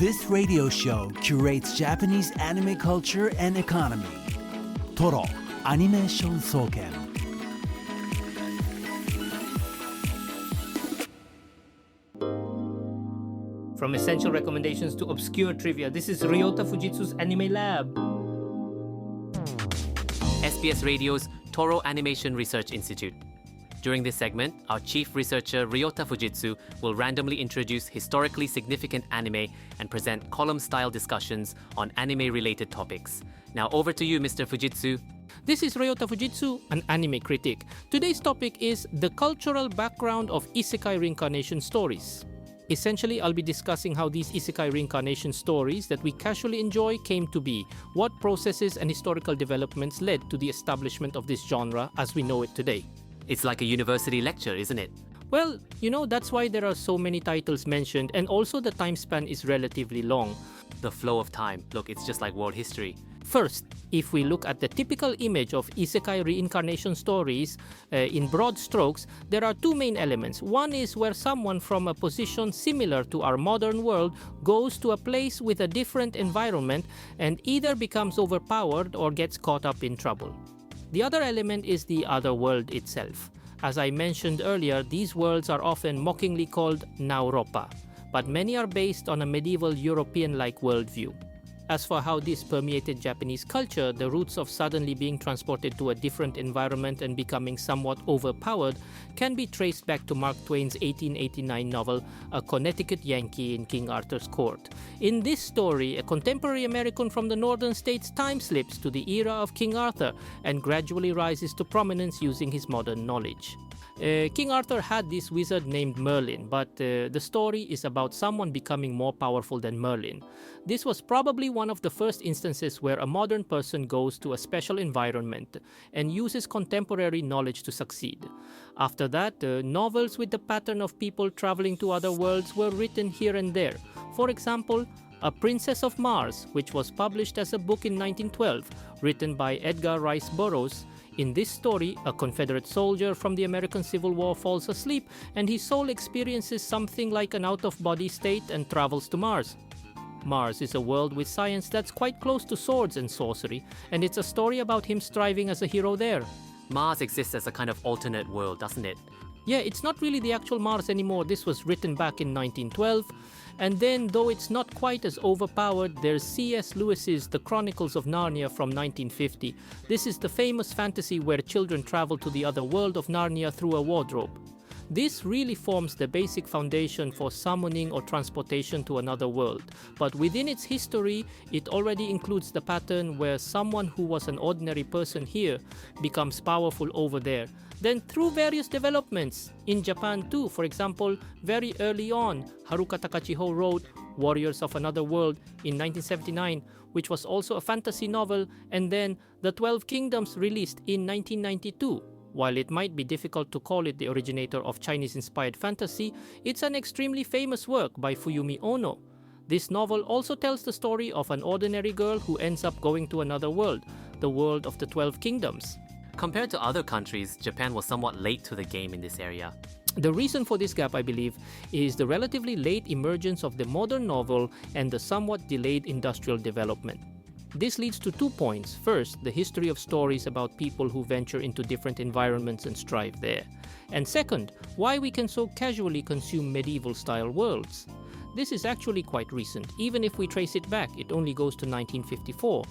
This radio show curates Japanese anime culture and economy. TORO Animation Institute. From essential recommendations to obscure trivia, this is Ryota Fujitsu's Anime Lab. SBS Radio's TORO Animation Research Institute. During this segment, our chief researcher Ryota Fujitsu will randomly introduce historically significant anime and present column-style discussions on anime-related topics. Now over to you, Mr. Fujitsu. This is Ryota Fujitsu, an anime critic. Today's topic is the cultural background of Isekai Reincarnation stories. Essentially, I'll be discussing how these Isekai Reincarnation stories that we casually enjoy came to be, what processes and historical developments led to the establishment of this genre as we know it today. It's like a university lecture, isn't it? Well, that's why there are so many titles mentioned, and also the time span is relatively long. The flow of time. Look, it's just like world history. First, if we look at the typical image of Isekai Reincarnation stories, in broad strokes, there are two main elements. One is where someone from a position similar to our modern world goes to a place with a different environment and either becomes overpowered or gets caught up in trouble. The other element is the other world itself. As I mentioned earlier, these worlds are often mockingly called Nauropa, but many are based on a medieval European-like worldview. As for how this permeated Japanese culture, the roots of suddenly being transported to a different environment and becoming somewhat overpowered can be traced back to Mark Twain's 1889 novel, A Connecticut Yankee in King Arthur's Court. In this story, a contemporary American from the northern states time slips to the era of King Arthur and gradually rises to prominence using his modern knowledge. King Arthur had this wizard named Merlin, but the story is about someone becoming more powerful than Merlin. This was probably one of the first instances where a modern person goes to a special environment and uses contemporary knowledge to succeed. After that, novels with the pattern of people traveling to other worlds were written here and there. For example, A Princess of Mars, which was published as a book in 1912, written by Edgar Rice Burroughs. In this story, a Confederate soldier from the American Civil War falls asleep and his soul experiences something like an out-of-body state and travels to Mars. Mars is a world with science that's quite close to swords and sorcery, and it's a story about him striving as a hero there. Mars exists as a kind of alternate world, doesn't it? Yeah, it's not really the actual Mars anymore. This was written back in 1912. And then, though it's not quite as overpowered, there's C.S. Lewis's The Chronicles of Narnia from 1950. This is the famous fantasy where children travel to the other world of Narnia through a wardrobe. This really forms the basic foundation for summoning or transportation to another world. But within its history, it already includes the pattern where someone who was an ordinary person here becomes powerful over there. Then through various developments, in Japan too, for example, very early on, Haruka Takachiho wrote Warriors of Another World in 1979, which was also a fantasy novel, and then The 12 Kingdoms released in 1992. While it might be difficult to call it the originator of Chinese-inspired fantasy, it's an extremely famous work by Fuyumi Ono. This novel also tells the story of an ordinary girl who ends up going to another world, the world of the 12 Kingdoms. Compared to other countries, Japan was somewhat late to the game in this area. The reason for this gap, I believe, is the relatively late emergence of the modern novel and the somewhat delayed industrial development. This leads to 2 points. First, the history of stories about people who venture into different environments and strive there. And second, why we can so casually consume medieval-style worlds. This is actually quite recent. Even if we trace it back, it only goes to 1954.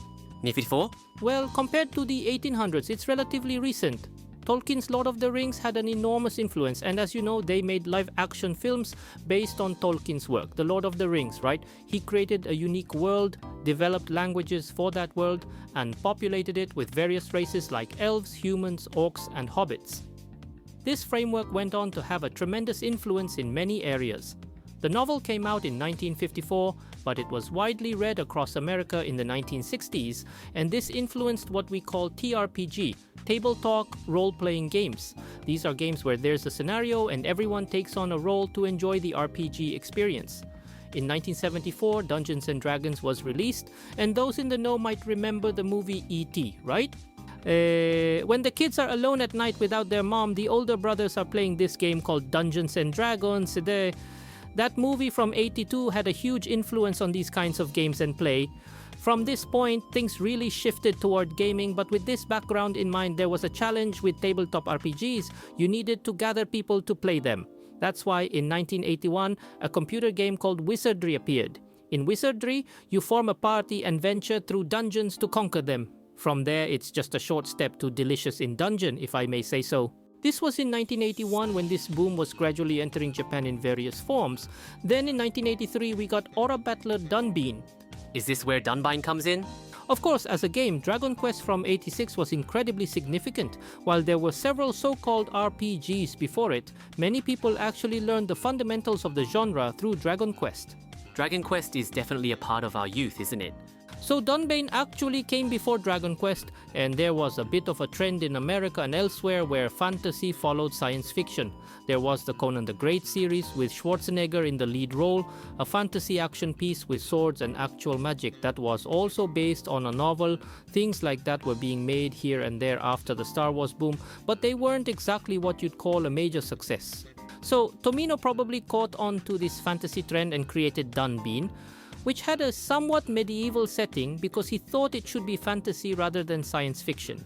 1954? Well, compared to the 1800s, it's relatively recent. Tolkien's Lord of the Rings had an enormous influence, and as you know, they made live-action films based on Tolkien's work, The Lord of the Rings, right? He created a unique world, developed languages for that world, and populated it with various races like elves, humans, orcs, and hobbits. This framework went on to have a tremendous influence in many areas. The novel came out in 1954, but it was widely read across America in the 1960s, and this influenced what we call TRPG, Table Talk Role-Playing Games. These are games where there's a scenario and everyone takes on a role to enjoy the RPG experience. In 1974, Dungeons & Dragons was released, and those in the know might remember the movie E.T., right? When the kids are alone at night without their mom, the older brothers are playing this game called Dungeons & Dragons. That movie from '82 had a huge influence on these kinds of games and play. From this point, things really shifted toward gaming, but with this background in mind, there was a challenge with tabletop RPGs. You needed to gather people to play them. That's why in 1981, a computer game called Wizardry appeared. In Wizardry, you form a party and venture through dungeons to conquer them. From there, it's just a short step to Delicious in Dungeon, if I may say so. This was in 1981 when this boom was gradually entering Japan in various forms. Then in 1983, we got Aura Battler Dunbean. Is this where Dunbine comes in? Of course, as a game, Dragon Quest from '86 was incredibly significant. While there were several so-called RPGs before it, many people actually learned the fundamentals of the genre through Dragon Quest. Dragon Quest is definitely a part of our youth, isn't it? So Dunbane actually came before Dragon Quest, and there was a bit of a trend in America and elsewhere where fantasy followed science fiction. There was the Conan the Great series with Schwarzenegger in the lead role, a fantasy action piece with swords and actual magic that was also based on a novel. Things like that were being made here and there after the Star Wars boom, but they weren't exactly what you'd call a major success. So Tomino probably caught on to this fantasy trend and created Dunbean, which had a somewhat medieval setting because he thought it should be fantasy rather than science fiction.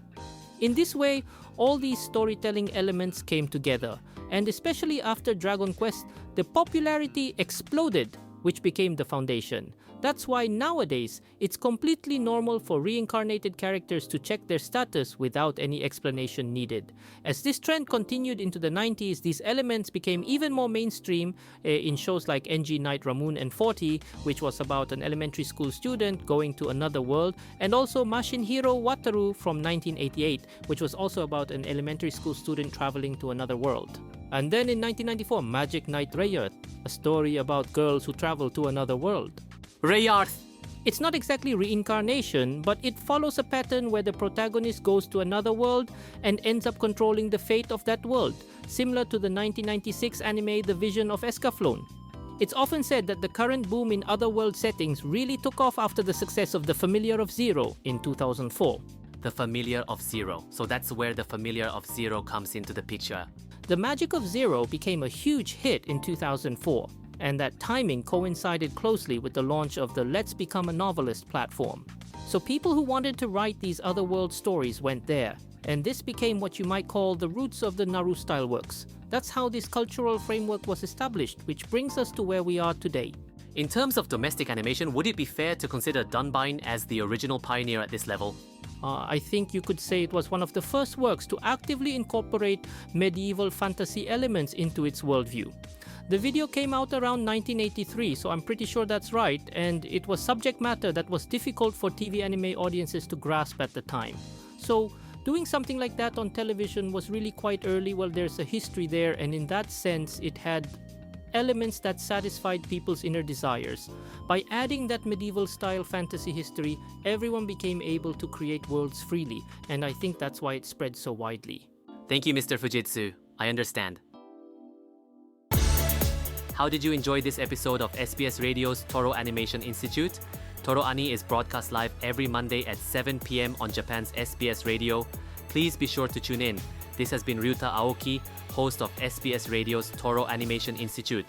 In this way, all these storytelling elements came together, and especially after Dragon Quest, the popularity exploded, which became the foundation. That's why nowadays, it's completely normal for reincarnated characters to check their status without any explanation needed. As this trend continued into the 90s, these elements became even more mainstream in shows like NG Knight Ramune and 40, which was about an elementary school student going to another world, and also Mashinhiro Wataru from 1988, which was also about an elementary school student traveling to another world. And then in 1994, Magic Knight Rayarth, a story about girls who travel to another world. Rayarth! It's not exactly reincarnation, but it follows a pattern where the protagonist goes to another world and ends up controlling the fate of that world, similar to the 1996 anime The Vision of Escaflowne. It's often said that the current boom in otherworld settings really took off after the success of The Familiar of Zero in 2004. The Familiar of Zero. So that's where the Familiar of Zero comes into the picture. The Magic of Zero became a huge hit in 2004. And that timing coincided closely with the launch of the Let's Become a Novelist platform. So people who wanted to write these otherworld stories went there, and this became what you might call the roots of the Naru style works. That's how this cultural framework was established, which brings us to where we are today. In terms of domestic animation, would it be fair to consider Dunbine as the original pioneer at this level? I think you could say it was one of the first works to actively incorporate medieval fantasy elements into its worldview. The video came out around 1983, so I'm pretty sure that's right, and it was subject matter that was difficult for TV anime audiences to grasp at the time. So, doing something like that on television was really quite early. Well, there's a history there, and in that sense, it had elements that satisfied people's inner desires. By adding that medieval-style fantasy history, everyone became able to create worlds freely, and I think that's why it spread so widely. Thank you, Mr. Fujitsu. I understand. How did you enjoy this episode of SBS Radio's TORO Animation Institute? TORO Ani is broadcast live every Monday at 7 p.m. on Japan's SBS Radio. Please be sure to tune in. This has been Ryota Aoki, host of SBS Radio's TORO Animation Institute.